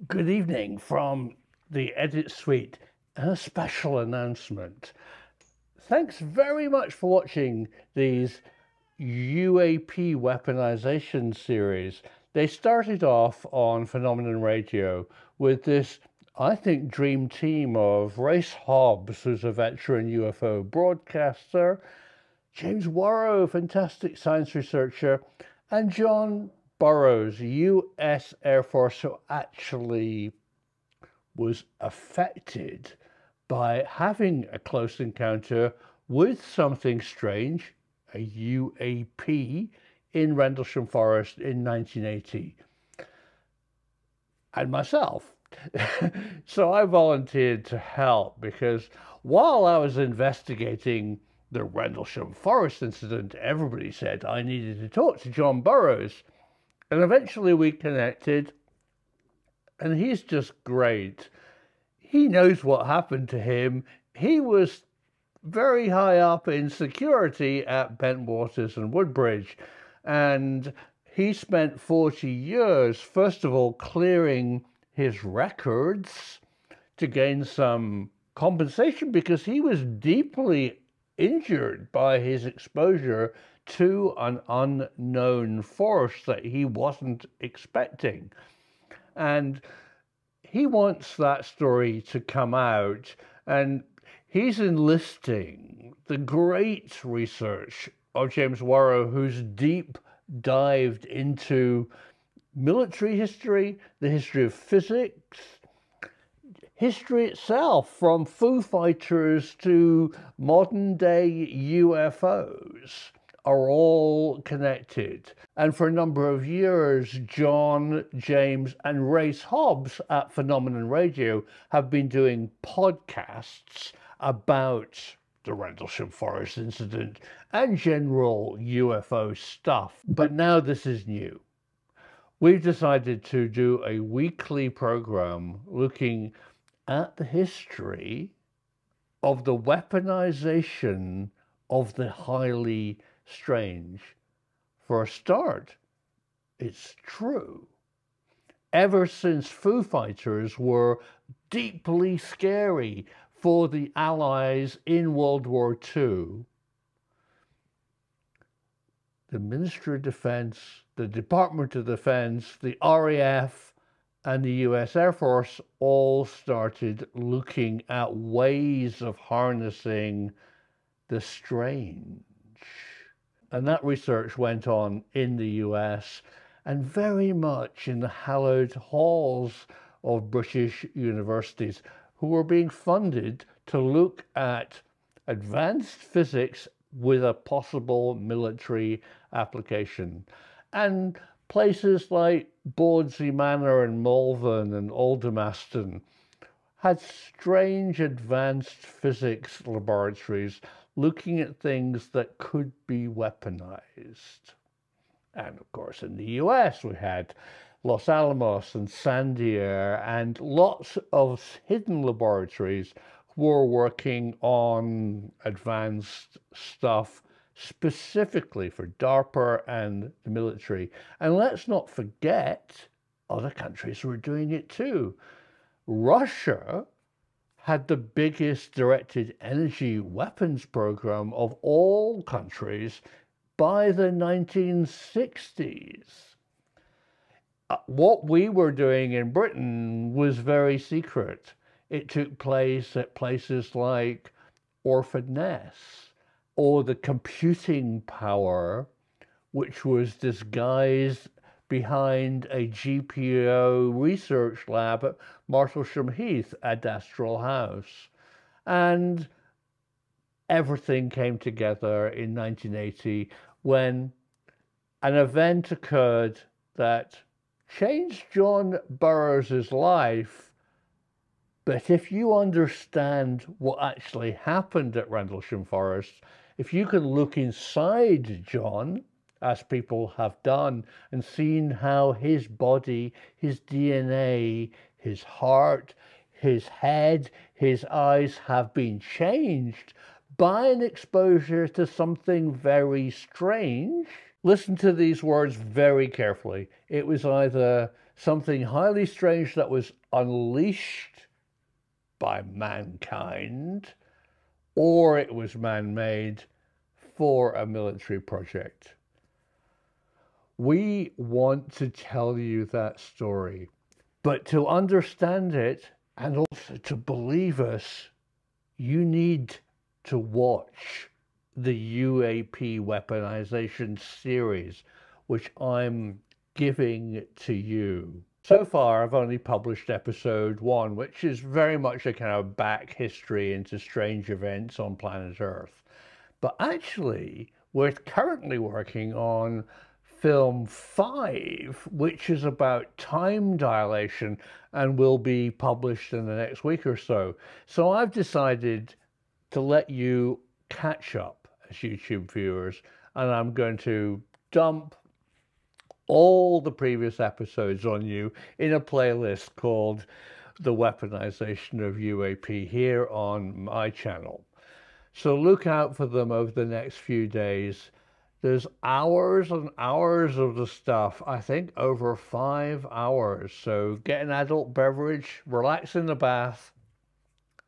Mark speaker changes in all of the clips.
Speaker 1: Good evening from the Edit Suite and a special announcement. Thanks very much for watching these UAP weaponization series. They started off on Phenomenon Radio with this, I think, dream team of Race Hobbs, who's a veteran UFO broadcaster, James Worrow, fantastic science researcher, and John Burroughs, US Air Force, who actually was affected by having a close encounter with something strange, a UAP, in Rendlesham Forest in 1980. And myself. So I volunteered to help because while I was investigating the Rendlesham Forest incident, everybody said I needed to talk to John Burroughs. And eventually we connected, and he's just great. He knows what happened to him. He was very high up in security at Bentwaters and Woodbridge, and he spent 40 years, first of all, clearing his records to gain some compensation because he was deeply injured by his exposure to an unknown force that he wasn't expecting. And he wants that story to come out, and he's enlisting the great research of James Worrow, who's deep dived into military history, the history of physics, history itself, from Foo Fighters to modern day UFOs, are all connected. And for a number of years, John, James, and Race Hobbs at Phenomenon Radio have been doing podcasts about the Rendlesham Forest incident and general UFO stuff. But now this is new. We've decided to do a weekly program looking at the history of the weaponization of the highly strange. For a start, it's true. Ever since Foo Fighters were deeply scary for the Allies in World War II, the Ministry of Defense, the Department of Defense, the RAF, and the US Air Force all started looking at ways of harnessing the strange. And that research went on in the US and very much in the hallowed halls of British universities, who were being funded to look at advanced physics with a possible military application. And places like Bawdsey Manor and Malvern and Aldermaston had strange advanced physics laboratories looking at things that could be weaponized. And of course, in the US, we had Los Alamos and Sandia and lots of hidden laboratories who were working on advanced stuff specifically for DARPA and the military. And let's not forget, other countries were doing it too. Russia had the biggest directed energy weapons program of all countries by the 1960s. What we were doing in Britain was very secret. It took place at places like Orford Ness, or the computing power, which was disguised behind a GPO research lab at Martlesham Heath at Astral House. And everything came together in 1980 when an event occurred that changed John Burroughs' life. But if you understand what actually happened at Rendlesham Forest, if you can look inside John, as people have done, and seen how his body, his DNA, his heart, his head, his eyes have been changed by an exposure to something very strange. Listen to these words very carefully. It was either something highly strange that was unleashed by mankind, or it was man-made for a military project. We want to tell you that story, but to understand it and also to believe us, you need to watch the UAP weaponization series, which I'm giving to you. So far, I've only published episode 1, which is very much a kind of back history into strange events on planet Earth. But actually, we're currently working on film 5, which is about time dilation and will be published in the next week or so. So I've decided to let you catch up as YouTube viewers, and I'm going to dump all the previous episodes on you in a playlist called The Weaponization of UAP here on my channel. So look out for them over the next few days. There's hours and hours of the stuff, I think over 5 hours. So get an adult beverage, relax in the bath,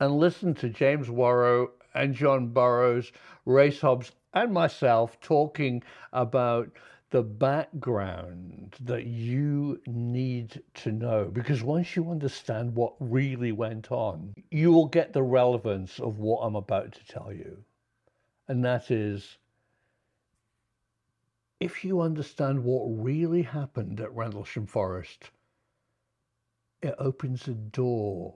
Speaker 1: and listen to James Worrow and John Burroughs, Race Hobbs, and myself talking about the background that you need to know. Because once you understand what really went on, you will get the relevance of what I'm about to tell you. And that is, if you understand what really happened at Rendlesham Forest, it opens a door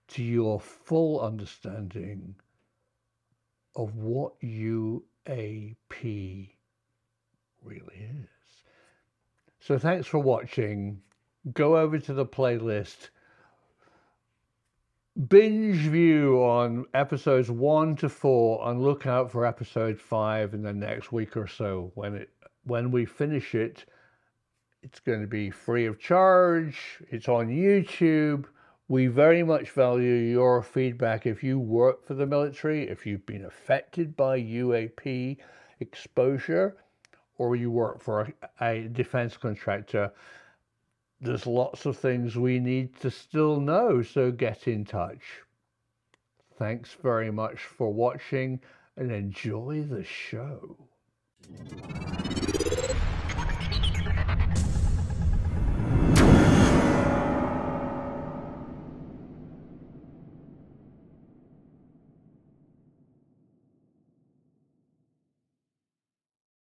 Speaker 1: to your full understanding of what UAP really is. So thanks for watching. Go over to the playlist, binge view on episodes 1 to 4, and look out for episode 5 in the next week or so. When we finish it, it's going to be free of charge. It's on YouTube. We very much value your feedback. If you work for the military, if you've been affected by UAP exposure, or you work for a defense contractor, there's lots of things we need to still know, so get in touch. Thanks very much for watching and enjoy the show.